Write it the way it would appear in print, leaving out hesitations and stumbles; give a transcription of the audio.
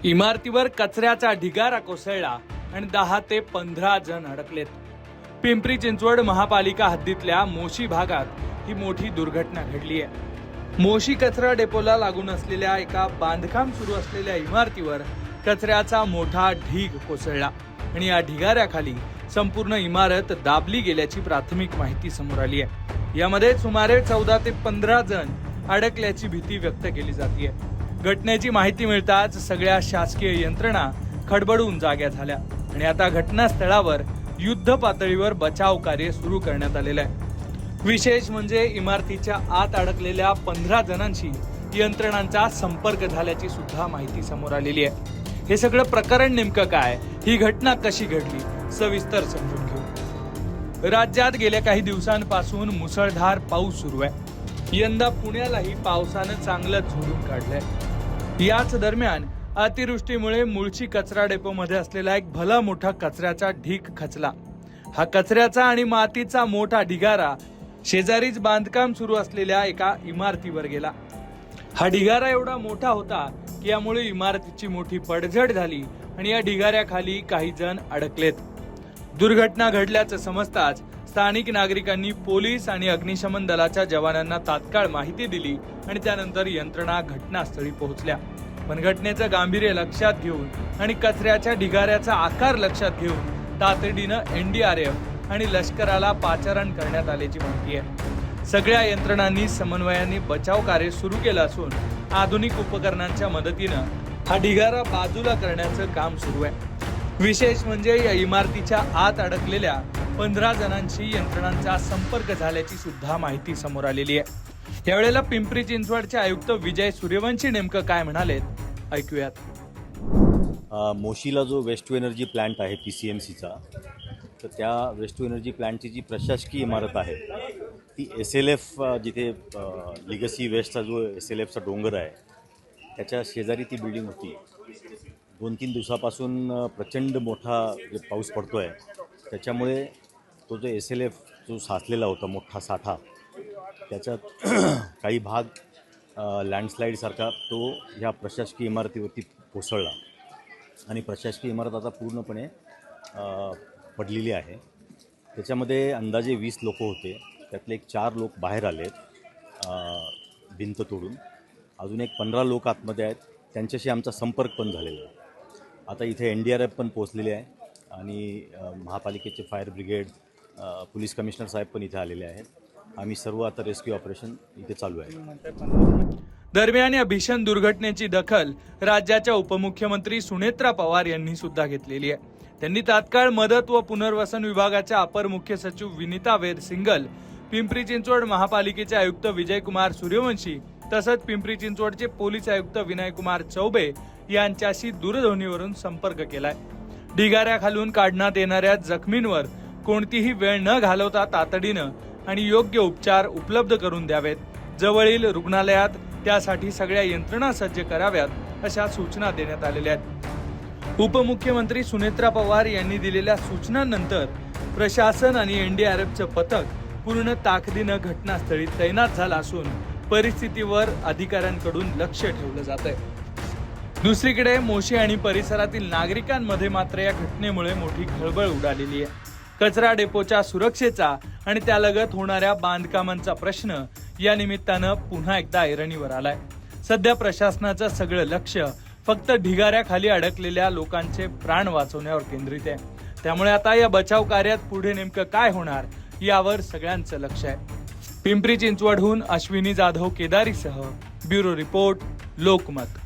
इमारतीवर कचऱ्याचा ढिगारा कोसळला आणि 10 ते 15 जण अडकलेत. पिंपरी चिंचवड महापालिका हद्दीतल्या मोशी भागात ही मोठी दुर्घटना घडली आहे. मोशी कचरा डेपोला लागून असलेल्या एका बांधकाम सुरू असलेल्या इमारतीवर कचऱ्याचा मोठा ढीग कोसळला आणि या ढिगाऱ्याखाली संपूर्ण इमारत दाबली गेल्याची प्राथमिक माहिती समोर आली आहे. यामध्ये सुमारे 14 ते 15 जण अडकल्याची भीती व्यक्त केली जाते. घटनेची माहिती मिळताच सगळ्या शासकीय यंत्रणा खडबडून जाग्या झाल्या आणि आता घटनास्थळावर युद्ध पातळीवर बचाव कार्य सुरू करण्यात आलेलं आहे. विशेष म्हणजे इमारतीच्या आत अडकलेल्या 15 जणांशी यंत्रणांचा संपर्क झाल्याची सुद्धा माहिती समोर आलेली आहे. हे सगळं प्रकरण नेमकं काय, ही घटना कशी घडली, सविस्तर समजून घेऊ. राज्यात गेल्या काही दिवसांपासून मुसळधार पाऊस सुरू आहे. यंदा पुण्यालाही पावसानं चांगलंच झोडून काढलंय. याच दरम्यान अतिवृष्टीमुळे मुळशी कचरा डेपोमध्ये असलेला एक भला मोठा कचऱ्याचा ढीग खचला. हा कचऱ्याचा आणि मातीचा मोठा ढिगारा शेजारीच बांधकाम सुरू असलेल्या एका इमारतीवर गेला. हा ढिगारा एवढा मोठा होता की यामुळे इमारतीची मोठी पडझड झाली आणि या ढिगाऱ्याखाली काही जण अडकलेत. दुर्घटना घडल्याचं समजताच स्थानिक नागरिकांनी पोलीस आणि अग्निशमन दलाच्या जवानांना तात्काळ माहिती दिली आणि त्यानंतर यंत्रणा घटनास्थळी पोहोचल्या. पण घटनेचं गांभीर्य लक्षात घेऊन आणि कचऱ्याच्या ढिगाऱ्याचा आकार लक्षात घेऊन तातडीनं NDRF आणि लष्कराला पाचारण करण्यात आल्याची माहिती आहे. सगळ्या यंत्रणांनी समन्वयाने बचाव कार्य सुरू केलं असून आधुनिक उपकरणांच्या मदतीनं हा ढिगारा बाजूला करण्याचं काम सुरू आहे. विशेष म्हणजे या इमारतीच्या आत अडकलेल्या 15 जणांशी यंत्रणांचा संपर्क झाल्याची सुद्धा माहिती समोर आलेली आहे. यावेळेला पिंपरी चिंचवडचे आयुक्त विजय सूर्यवंशी नेमकं काय म्हणालेत, ऐकूयात. मोशीला जो वेस्ट टू एनर्जी प्लांट आहे PCMCचा, तर त्या वेस्ट टू एनर्जी प्लांटची जी प्रशासकीय इमारत आहे ती SLF, जिथे लिगसी वेस्टचा जो SLFचा डोंगर आहे त्याच्या शेजारी ती बिल्डिंग होती. 2-3 दिवसापासून प्रचंड मोठा पाऊस पडतो आहे, त्याच्यामुळे तो जो SLF जो साचलेला होता मोठा साठा, त्याच्यात काही भाग लँडस्लाईडसारखा तो ह्या प्रशासकीय इमारतीवरती कोसळला आणि प्रशासकीय इमारत आता पूर्णपणे पडलेली आहे. त्याच्यामध्ये अंदाजे 20 लोक होते, त्यातले 4 लोक बाहेर आलेत भिंत तोडून. अजून एक 15 लोक आतमध्ये आहेत, त्यांच्याशी आमचा संपर्क पण झालेला आहे. आता इथे NDRF पण पोहोचलेले आहे आणि महापालिकेचे फायर ब्रिगेड, पोलीस कमिशनर साहेब पण इथे आलेले आहेत. आम्ही सर्व आता रेस्क्यू ऑपरेशन इथे चालू आहे. दरम्यान या भीषण दुर्घटनेची दखल राज्याच्या उपमुख्यमंत्री सुनेत्रा पवार यांनी सुद्धा घेतलेली आहे. त्यांनी तात्काळ मदत व पुनर्वसन विभागाच्या अपर मुख्य सचिव विनीता वेद सिंगल, पिंपरी चिंचवड महापालिकेचे आयुक्त विजयकुमार सूर्यवंशी तसंच पिंपरी चिंचवडचे पोलीस आयुक्त विनयकुमार चौबे यांच्याशी दूरध्वनीवरून संपर्क केलाय. ढिगाऱ्याखालून काढण्यात येणाऱ्या जखमींवर कोणतीही वेळ न घालवता तातडीनं आणि योग्य उपचार उपलब्ध करून द्यावेत. जवळील रुग्णालयात त्यासाठी सगळ्या यंत्रणा सज्ज कराव्यात अशा सूचना देण्यात आलेल्या आहेत. उपमुख्यमंत्री सुनेत्रा पवार यांनी दिलेल्या सूचनांनंतर प्रशासन आणि NDRFचं पथक पूर्ण ताकदीनं घटनास्थळी तैनात झालं असून परिस्थितीवर अधिकाऱ्यांकडून लक्ष ठेवलं जात आहे. दुसरीकडे मोशी आणि परिसरातील नागरिकांमध्ये मात्र या घटनेमुळे मोठी खळबळ उडालेली आहे. कचरा डेपोच्या सुरक्षेचा आणि त्यालगत होणाऱ्या बांधकामांचा प्रश्न या निमित्तानं पुन्हा एकदा ऐरणीवर आलाय. सध्या प्रशासनाचं सगळं लक्ष फक्त ढिगाऱ्याखाली अडकलेल्या लोकांचे प्राण वाचवण्यावर केंद्रित आहे. त्यामुळे आता या बचाव कार्यात पुढे नेमकं काय होणार यावर सगळ्यांचं लक्ष आहे. पिंपरी चिंचवडहून अश्विनी जाधव केदारीसह ब्युरो रिपोर्ट, लोकमत.